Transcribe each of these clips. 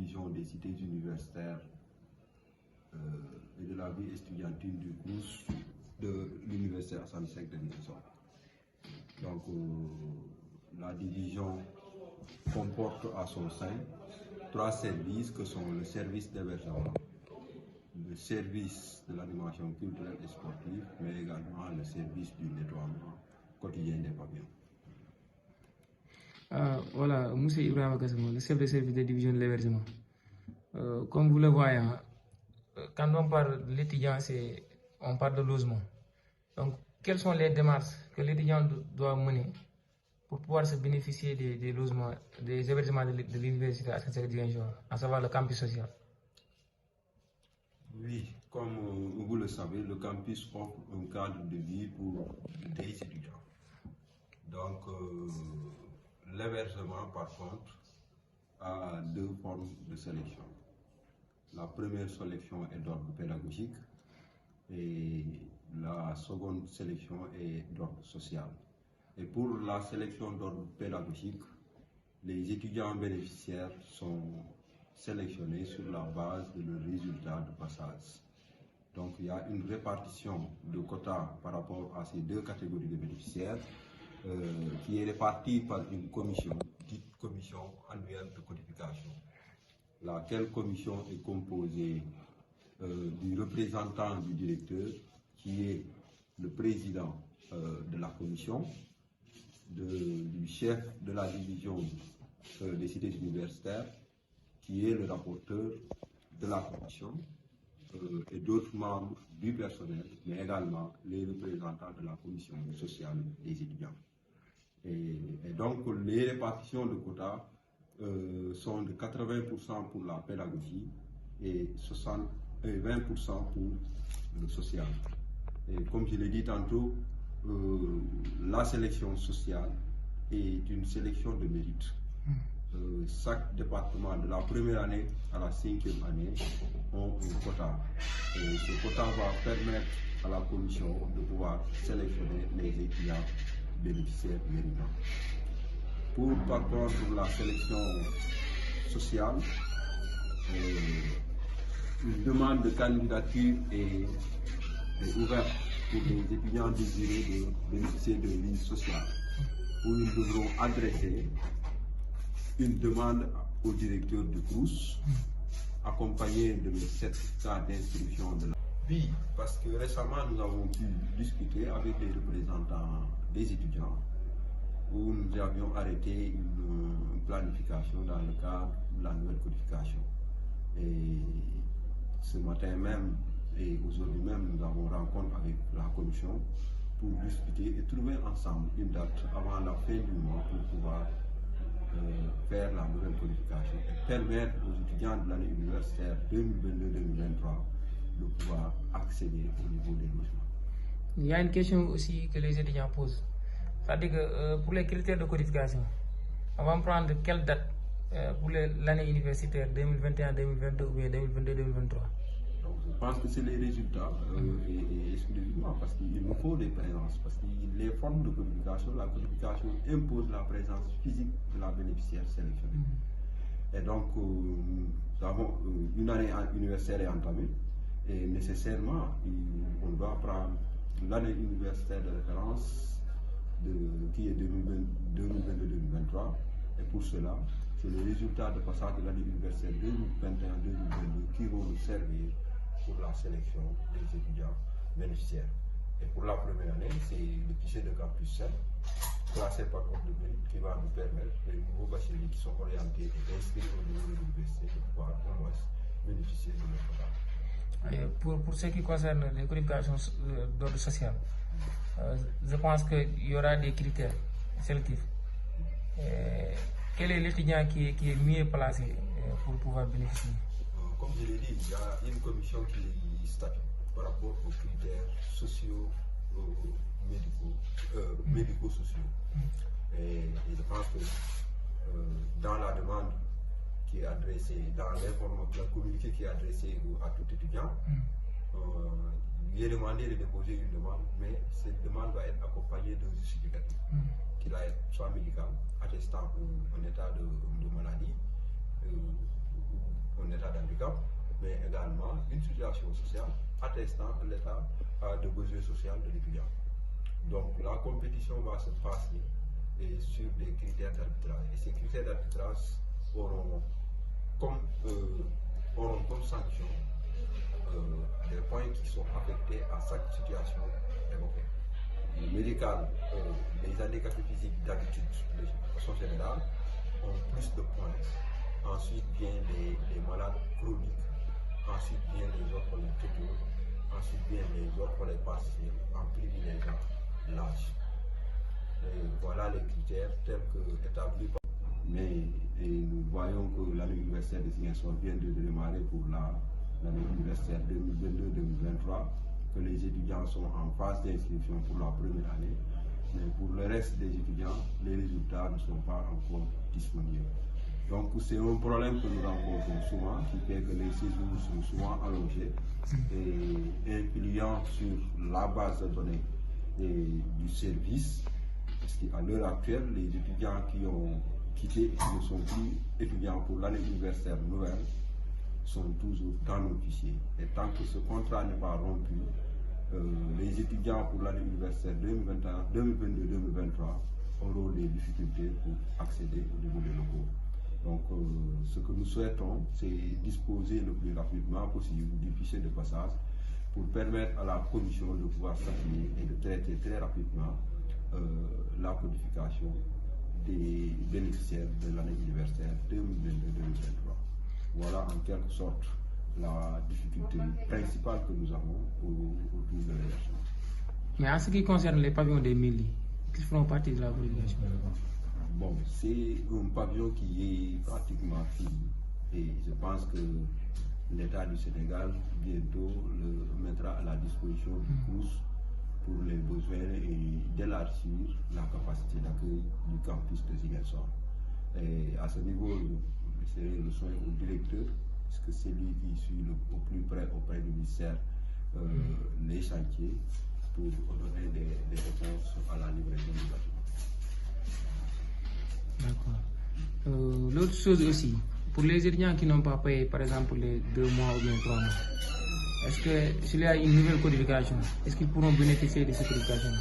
division des cités universitaires et de la vie estudiantine du CROUS de l'Université Assane Seck de Ziguinchor. Donc, la division comporte à son sein 3 services que sont le service d'hébergement, le service de l'animation culturelle et sportive, mais également le service du nettoiement quotidien des pavillons. Voilà, M. Ibrahima Gassama, le chef de service de division de l'hébergement. Comme vous le voyez, quand on parle de l'étudiant, on parle de logement. Donc, quelles sont les démarches que l'étudiant doit mener pour pouvoir se bénéficier des logements, des hébergements de l'Université Assane Seck de Ziguinchor, à savoir le campus social? Oui, comme vous le savez, le campus offre un cadre de vie pour des étudiants. Donc, l'hébergement, par contre, a 2 formes de sélection. La première sélection est d'ordre pédagogique et la seconde sélection est d'ordre social. Et pour la sélection d'ordre pédagogique, les étudiants bénéficiaires sont sélectionnés sur la base de leurs résultats de passage. Donc il y a une répartition de quotas par rapport à ces 2 catégories de bénéficiaires qui est répartie par une commission, dite commission annuelle de codification, laquelle commission est composée du représentant du directeur, qui est le président de la commission, du chef de la division des cités universitaires, qui est le rapporteur de la commission, et d'autres membres du personnel, mais également les représentants de la commission sociale des étudiants. Et donc les répartitions de quotas sont de 80% pour la pédagogie et 20% pour le social. Et comme je l'ai dit tantôt, la sélection sociale est une sélection de mérite. Chaque département, de la première année à la 5e année, ont un quota. Et ce quota va permettre à la commission de pouvoir sélectionner les étudiants bénéficiaires méritants. Par contre, pour la sélection sociale, une demande de candidature est ouverte pour les étudiants désireux de bénéficier de lignes sociales, où ils devront adresser une demande au directeur du CROUS, accompagné de 7 cas d'instruction de la vie. Parce que récemment, nous avons pu discuter avec les représentants des étudiants, où nous avions arrêté une planification dans le cadre de la nouvelle codification. Et ce matin même et aujourd'hui même, nous avons rencontre avec la commission pour discuter et trouver ensemble une date avant la fin du mois pour pouvoir faire la nouvelle codification et permettre aux étudiants de l'année universitaire 2022-2023 de pouvoir accéder au niveau des logements. Il y a une question aussi que les étudiants posent. C'est-à-dire que pour les critères de codification, on va prendre quelle date pour l'année universitaire 2021-2022 ou bien 2022-2023? Je pense que c'est les résultats et exclusivement parce qu'il nous faut des présences, parce que les formes de codification, la codification impose la présence physique de la bénéficiaire sélectionnée. Et donc, nous avons une année universitaire est entamée et nécessairement, on doit prendre l'année universitaire de référence qui est 2022-2023 et pour cela, c'est les résultats de passage de l'année universitaire 2021-2022 qui vont nous servir pour la sélection des étudiants bénéficiaires. Et pour la première année, c'est le fichier de campus 7, classé par ordre de mérite, qui va nous permettre, les nouveaux bacheliers qui sont orientés et inscrits au niveau de l'université, de pouvoir au moins bénéficier de notre programme. Pour ce qui concerne les codifications d'ordre social, je pense qu'il y aura des critères sélectifs. Quel est l'étudiant qui est mieux placé pour pouvoir bénéficier? Comme je l'ai dit, il y a une commission qui statue par rapport aux critères sociaux, médico-sociaux. Et je pense que dans la demande qui est adressée, dans le communiqué qui est adressé à tout étudiant, lui est demandé de déposer une demande, mais cette demande va être accompagnée d'un justificatif qui va être soit médical, attestant un état de maladie, handicap, mais également une situation sociale attestant l'état de besoin social de l'étudiant. Donc la compétition va se passer sur des critères d'arbitrage. Et ces critères d'arbitrage auront comme sanction des points qui sont affectés à chaque situation évoquée. Le médical, les handicapés physiques d'habitude, de façon générale, ont plus de points. Ensuite vient les malades chroniques. Ensuite vient les autres les précoces. Ensuite vient les autres les partiels en privilégiant l'âge. Voilà les critères tels que établis par. Mais nous voyons que l'année universitaire de Ziguinchor vient de démarrer pour l'année universitaire 2022-2023, que les étudiants sont en phase d'inscription pour la première année, mais pour le reste des étudiants, les résultats ne sont pas encore disponibles. Donc c'est un problème que nous rencontrons souvent, qui fait que les séjours sont souvent allongés et influents sur la base de données du service, parce qu'à l'heure actuelle, les étudiants qui ont quitté et qui ne sont plus étudiants pour l'année universitaire nouvelle sont toujours dans nos fichiers. Et tant que ce contrat n'est pas rompu, les étudiants pour l'année universitaire 2022-2023 auront des difficultés pour accéder au niveau des locaux. Donc, ce que nous souhaitons, c'est disposer le plus rapidement possible du fichier de passage pour permettre à la commission de pouvoir s'appuyer et de traiter très rapidement la codification des bénéficiaires de l'année universitaire 2022-2023. Voilà en quelque sorte la difficulté principale que nous avons autour de l'hébergement. Mais en ce qui concerne les pavillons des mairies, qui feront partie de la codification? Bon, c'est un pavillon qui est pratiquement fini et je pense que l'État du Sénégal bientôt le mettra à la disposition du CROUS pour les besoins et d'élargir la capacité d'accueil du campus de Ziguinchor. Et à ce niveau, c'est le soin au directeur, puisque c'est lui qui suit au plus près auprès du ministère les chantiers pour donner des réponses à la livraison du bâtiment. D'accord. L'autre chose aussi, pour les étudiants qui n'ont pas payé, par exemple, les 2 mois ou bien 3 mois, est-ce que s'il y a une nouvelle codification, est-ce qu'ils pourront bénéficier de cette codification?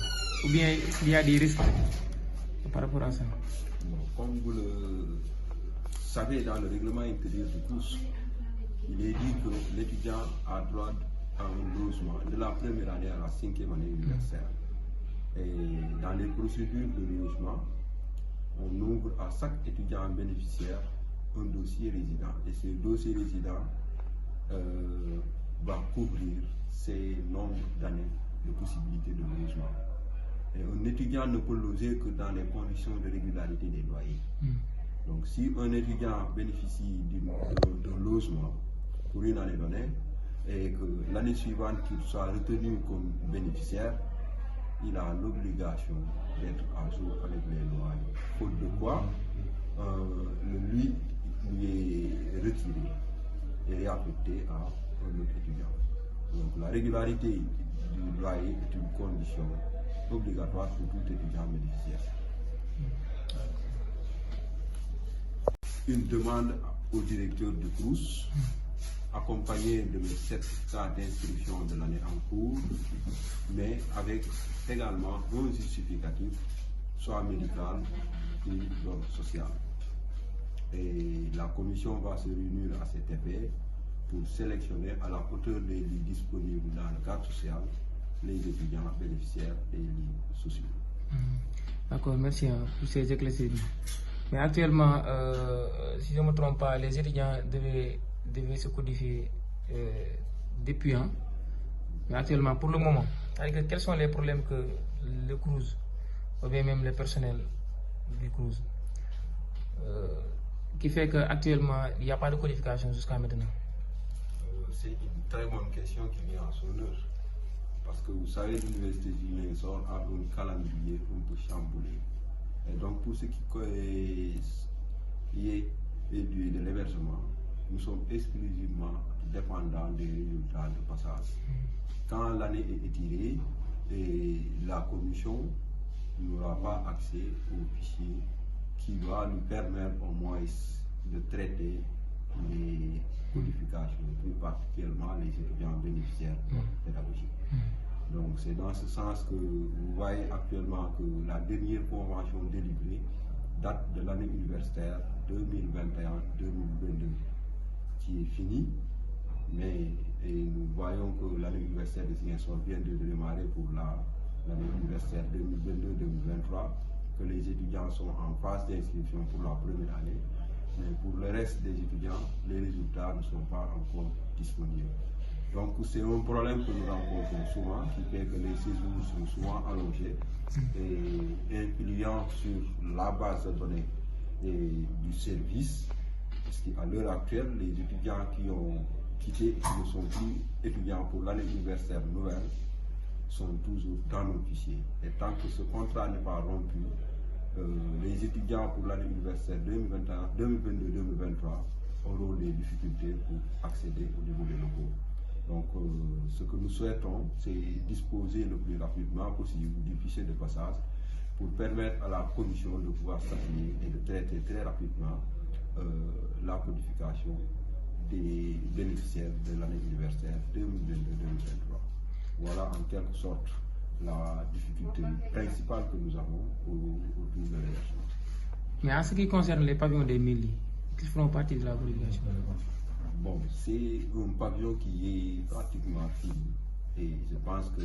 Ou bien il y a des risques par rapport à ça? Bon, comme vous le savez, dans le règlement intérieur du CROUS, il est dit que l'étudiant a droit à un logement de la première année à la 5e année universitaire. Et dans les procédures de logement, on ouvre à chaque étudiant bénéficiaire un dossier résident. Et ce dossier résident va couvrir ces nombres d'années de possibilités de logement. Et un étudiant ne peut loger que dans les conditions de régularité des loyers. Donc si un étudiant bénéficie d'un logement pour une année donnée et que l'année suivante qu'il soit retenu comme bénéficiaire, il a l'obligation d'être à jour avec les loyers. Faute de quoi, lui est retiré et réaffecté à un autre étudiant. Donc la régularité du loyer est une condition obligatoire pour tout étudiant bénéficiaire. Une demande au directeur du CROUS, accompagné de mes certificats d'inscription de l'année en cours, mais avec également un justificatif, soit médical ou d'ordre social. Et la commission va se réunir à cet effet pour sélectionner à la hauteur des lits disponibles dans le cadre social les étudiants bénéficiaires et les lits sociaux. D'accord, merci pour ces éclaircissements. Mais actuellement, si je ne me trompe pas, les étudiants devaient se codifier depuis un. Mais actuellement, pour le moment, quels sont les problèmes que le CROUS, ou bien même le personnel du CROUS, qui fait qu'actuellement, il n'y a pas de codification jusqu'à maintenant? C'est une très bonne question qui vient à son heure. Parce que vous savez, l'université du Ziguinchor a un calendrier un peu chamboulé. Et donc, pour ce qui est de l'hébergement, nous sommes exclusivement dépendants des résultats de passage. Quand l'année est étirée, la commission n'aura pas accès au fichier qui va nous permettre au moins de traiter les codification, plus particulièrement les étudiants bénéficiaires pédagogiques. Donc c'est dans ce sens que vous voyez actuellement que la dernière convention délivrée date de l'année universitaire 2021-2022 qui est finie, mais nous voyons que l'année universitaire de Ziguinchor vient de démarrer pour l'année universitaire 2022-2023, que les étudiants sont en phase d'inscription pour la première année, mais pour le reste des étudiants, les résultats ne sont pas encore disponibles. Donc c'est un problème que nous rencontrons souvent, qui fait que les séjours sont souvent allongés et influents sur la base de données du service, parce qu'à l'heure actuelle, les étudiants qui ont quitté et qui ne sont plus étudiants pour l'année universitaire nouvelle sont toujours dans nos fichiers. Et tant que ce contrat n'est pas rompu, les étudiants pour l'année universitaire 2022-2023 auront des difficultés pour accéder au niveau des locaux. Donc, ce que nous souhaitons, c'est disposer le plus rapidement possible du fichier de passage pour permettre à la commission de pouvoir s'appuyer et de traiter très rapidement la codification des bénéficiaires de l'année universitaire 2022-2023. Voilà en quelque sorte la difficulté principale que nous avons autour de l'hébergement. Mais en ce qui concerne les pavillons des mairies, qui feront partie de la codification? Bon, c'est un pavillon qui est pratiquement fini et je pense que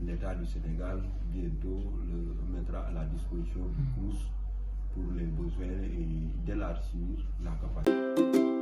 l'État du Sénégal bientôt le mettra à la disposition du CROUS pour les besoins et d'élargir la capacité.